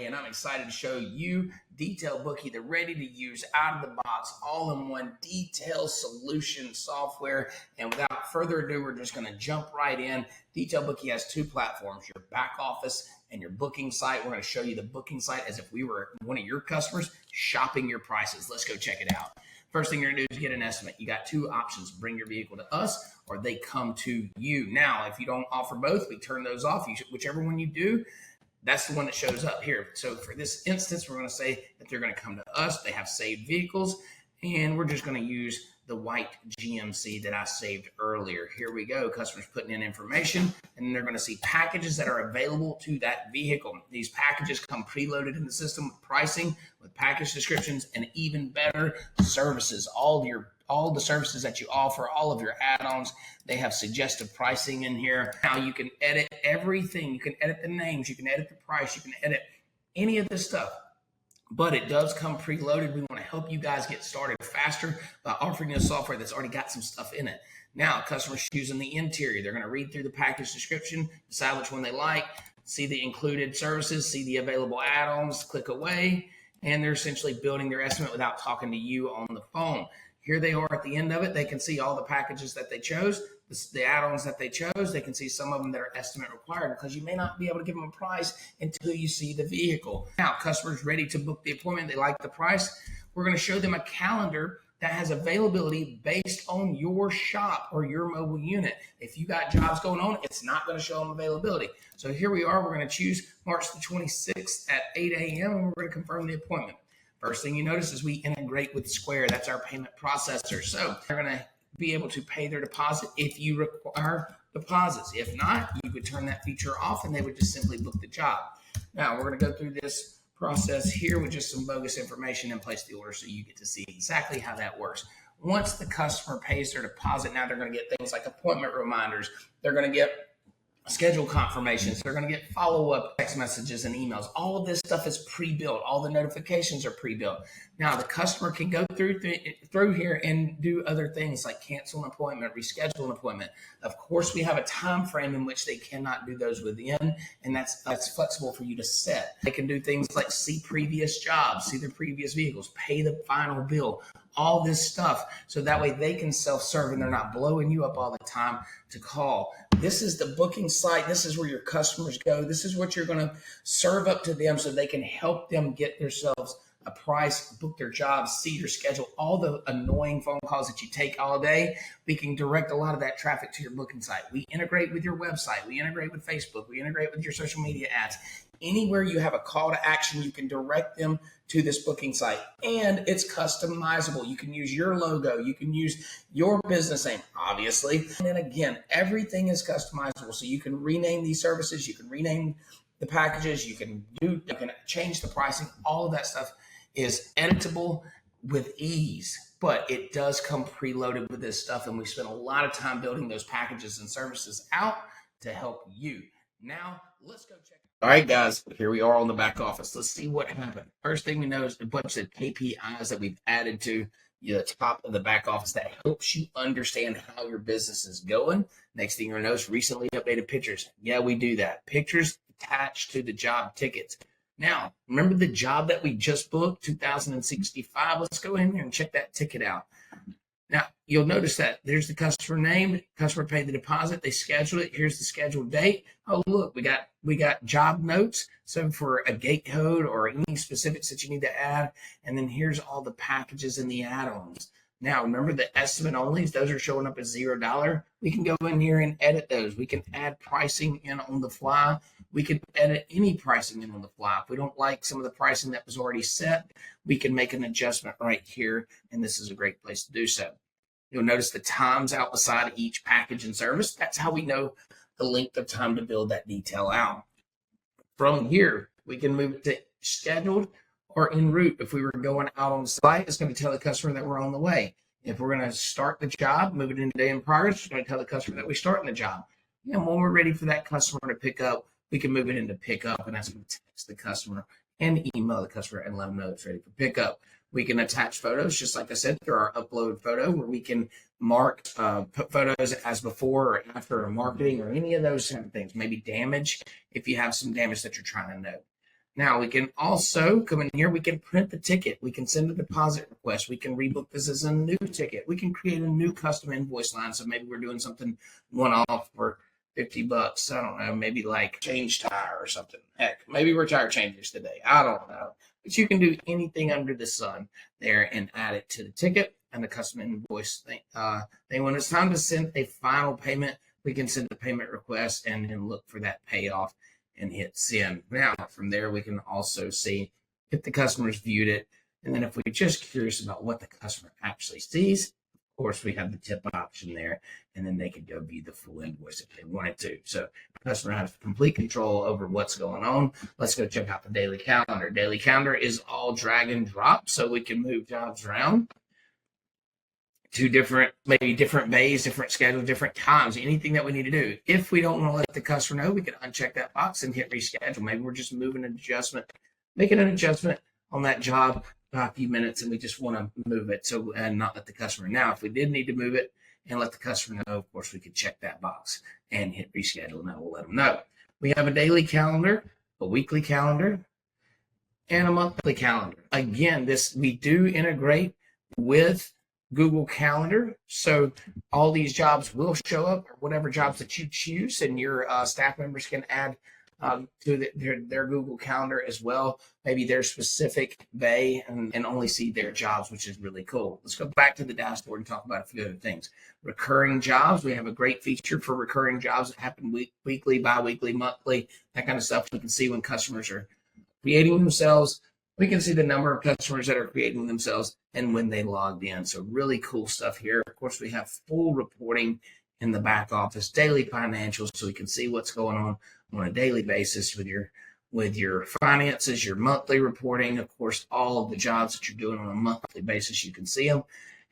and I'm excited to show you Detail Bookie, the ready-to-use, out-of-the-box, all-in-one detail solution software. And without further ado, we're just going to jump right in. Detail Bookie has two platforms, your back office and your booking site. We're going to show you the booking site as if we were one of your customers shopping your prices. Let's go check it out. First thing you're going to do is get an estimate. You got two options: bring your vehicle to us or they come to you. Now, if you don't offer both, we turn those off. Whichever one you do, that's the one that shows up here. So for this instance, we're going to say that they're going to come to us. They have saved vehicles, and we're just going to use the white GMC that I saved earlier. Here we go. Customers putting in information, and they're going to see packages that are available to that vehicle. These packages come preloaded in the system with pricing, with package descriptions, and even better, services. All the services that you offer, all of your add-ons, they have suggestive pricing in here. Now you can edit everything. You can edit the names, you can edit the price, you can edit any of this stuff. But it does come preloaded. We want to help you guys get started faster by offering you a software that's already got some stuff in it. Now, customers choosing the interior. They're going to read through the package description, decide which one they like, see the included services, see the available add-ons, click away, and they're essentially building their estimate without talking to you on the phone. Here they are at the end of it. They can see all the packages that they chose, the add-ons that they chose. They can see some of them that are estimate required because you may not be able to give them a price until you see the vehicle. Now, customers ready to book the appointment. They like the price. We're going to show them a calendar that has availability based on your shop or your mobile unit. If you got jobs going on, it's not going to show them availability. So here we are. We're going to choose March the 26th at 8 a.m. and we're going to confirm the appointment. First thing you notice is we integrate with Square. That's our payment processor. So they're going to be able to pay their deposit if you require deposits. If not, you could turn that feature off and they would just simply book the job. Now we're going to go through this process here with just some bogus information and place the order so you get to see exactly how that works. Once the customer pays their deposit, now they're going to get things like appointment reminders. They're going to get schedule confirmations. They're going to get follow-up text messages and emails. All of this stuff is pre-built. All the notifications are pre-built. Now the customer can go through here and do other things like cancel an appointment, reschedule an appointment. Of course, we have a time frame in which they cannot do those within, and that's flexible for you to set. They can do things like see previous jobs, see their previous vehicles, pay the final bill, all this stuff. So that way they can self-serve and they're not blowing you up all the time to call. This is the booking site. This is where your customers go. This is what you're going to serve up to them so they can help them get themselves a price, book their jobs, see your schedule, all the annoying phone calls that you take all day. We can direct a lot of that traffic to your booking site. We integrate with your website. We integrate with Facebook. We integrate with your social media ads. Anywhere you have a call to action, you can direct them to this booking site. And it's customizable. You can use your logo. You can use your business name, obviously. And then again, everything is customizable. So you can rename these services. You can rename the packages. You can change the pricing. All of that stuff is editable with ease, but it does come preloaded with this stuff. And we spend a lot of time building those packages and services out to help you. Now, let's go check. All right, guys, here we are on the back office. Let's see what happened. First thing we know is a bunch of KPIs that we've added to the top of the back office that helps you understand how your business is going. Next thing you'll notice, recently updated pictures. Yeah, we do that. Pictures attached to the job tickets. Now, remember the job that we just booked, 2065? Let's go in there and check that ticket out. Now, you'll notice that there's the customer name, customer paid the deposit, they scheduled it. Here's the scheduled date. Oh, look, we got job notes. So for a gate code or any specifics that you need to add. And then here's all the packages and the add-ons. Now, remember the estimate onlys, those are showing up as $0. We can go in here and edit those. We can add pricing in on the fly. We can edit any pricing in on the fly. If we don't like some of the pricing that was already set, we can make an adjustment right here, and this is a great place to do so. You'll notice the times out beside each package and service. That's how we know the length of time to build that detail out. From here, we can move it to scheduled or en route. If we were going out on the site, it's going to tell the customer that we're on the way. If we're going to start the job, move it into day in progress, it's going to tell the customer that we're starting the job. And when we're ready for that customer to pick up, we can move it into pickup, and that's going to text the customer and email the customer and let them know it's ready for pickup. We can attach photos, just like I said, through our upload photo, where we can mark, put photos as before or after marketing or any of those kind of things. Maybe damage if you have some damage that you're trying to note. Now we can also come in here, we can print the ticket, we can send a deposit request, we can rebook this as a new ticket, we can create a new custom invoice line. So maybe we're doing something one-off for $50. I don't know, maybe like change tire or something. Heck, maybe we're tire changers today. I don't know. But you can do anything under the sun there and add it to the ticket and the custom invoice thing. When it's time to send a final payment, we can send the payment request and then look for that payoff and hit send. Now, from there, we can also see if the customer's viewed it. And then if we're just curious about what the customer actually sees, of course, we have the tip option there, and then they could go view the full invoice if they wanted to. So the customer has complete control over what's going on. Let's go check out the daily calendar. Daily calendar is all drag and drop, so we can move jobs around to maybe different bays, different schedules, different times, anything that we need to do. If we don't want to let the customer know, we can uncheck that box and hit reschedule. Maybe we're just making an adjustment on that job by a few minutes, and we just want to move it and not let the customer. Now, if we did need to move it and let the customer know, of course, we could check that box and hit reschedule, and that will let them know. We have a daily calendar, a weekly calendar, and a monthly calendar. Again, we do integrate with Google Calendar, so all these jobs will show up, or whatever jobs that you choose, and your staff members can add to their Google Calendar as well, maybe their specific bay, and only see their jobs, which is really cool. Let's go back to the dashboard and talk about a few other things. Recurring jobs, we have a great feature for recurring jobs that happen weekly, bi-weekly, monthly, that kind of stuff. We can see when customers are creating themselves. We can see the number of customers that are creating themselves and when they logged in. So really cool stuff here. Of course, we have full reporting in the back office, daily financials, so we can see what's going on a daily basis with your finances, your monthly reporting. Of course, all of the jobs that you're doing on a monthly basis, you can see them.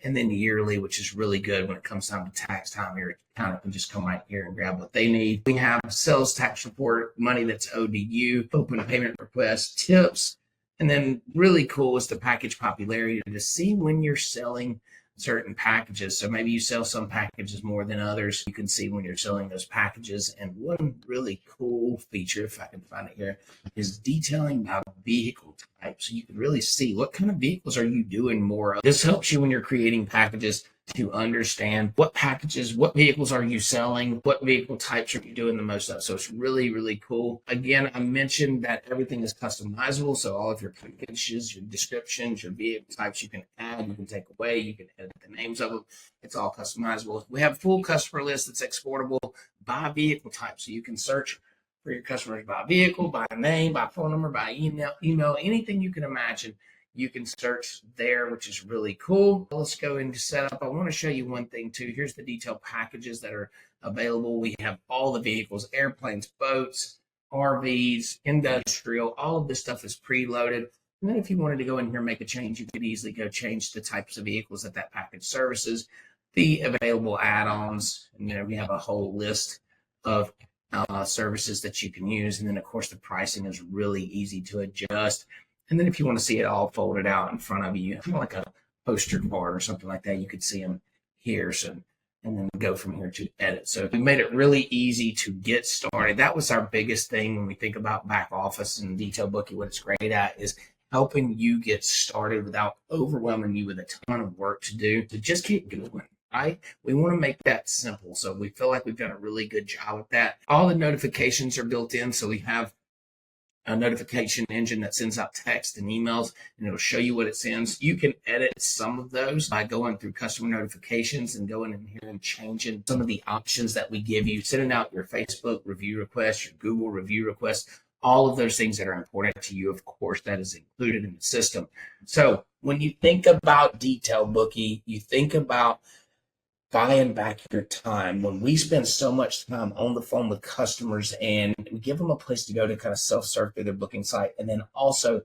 And then yearly, which is really good when it comes time to tax time. Your accountant can just come right here and grab what they need. We have sales tax report, money that's owed to you, open payment requests, tips. And then really cool is the package popularity to see when you're selling certain packages. So maybe you sell some packages more than others. You can see when you're selling those packages. And one really cool feature, if I can find it here, is detailing by vehicle type. So you can really see what kind of vehicles are you doing more of. This helps you when you're creating packages to understand what packages, what vehicles are you selling, what vehicle types are you doing the most of. So it's really, really cool. Again, I mentioned that everything is customizable. So all of your packages, your descriptions, your vehicle types, you can add, you can take away, you can edit the names of them. It's all customizable. We have a full customer list that's exportable by vehicle type. So you can search for your customers by vehicle, by name, by phone number, by email, anything you can imagine. You can search there, which is really cool. Let's go into setup. I want to show you one thing too. Here's the detailed packages that are available. We have all the vehicles, airplanes, boats, RVs, industrial, all of this stuff is preloaded. And then if you wanted to go in here and make a change, you could easily go change the types of vehicles that package services, the available add-ons, and we have a whole list of services that you can use. And then of course the pricing is really easy to adjust. And then if you want to see it all folded out in front of you, like a poster card or something like that, you could see them here. So, and then go from here to edit. So we made it really easy to get started. That was our biggest thing when we think about back office and Detail Bookie. What it's great at is helping you get started without overwhelming you with a ton of work to do. So just keep going. Right? We want to make that simple. So we feel like we've done a really good job with that. All the notifications are built in. So we have a notification engine that sends out text and emails, and it'll show you what it sends. You can edit some of those by going through customer notifications and going in here and changing some of the options that we give you, sending out your Facebook review requests, your Google review requests, all of those things that are important to you. Of course, that is included in the system. So when you think about Detail Bookie, you think about buying back your time. When we spend so much time on the phone with customers and we give them a place to go to kind of self-serve through their booking site, and then also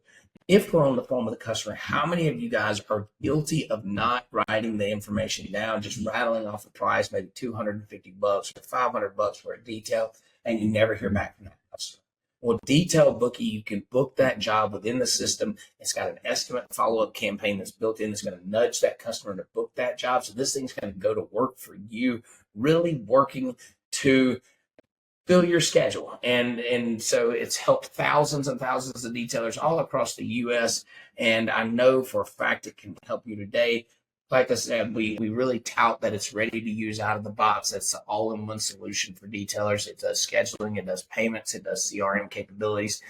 if we're on the phone with a customer, how many of you guys are guilty of not writing the information down, just rattling off the price, maybe $250 or $500 for a detail, and you never hear back from that customer? Well, Detail Bookie, you can book that job within the system. It's got an estimate follow-up campaign that's built in. It's going to nudge that customer to book that job. So this thing's going to go to work for you, really working to fill your schedule. And so it's helped thousands and thousands of detailers all across the US. And I know for a fact it can help you today. Like I said, we really tout that it's ready to use out of the box. It's an all-in-one solution for detailers. It does scheduling, it does payments, it does CRM capabilities,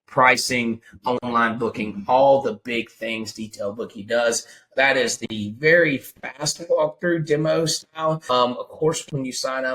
pricing, online booking, all the big things Detail Bookie does. That is the very fast walkthrough demo style. Of course, when you sign up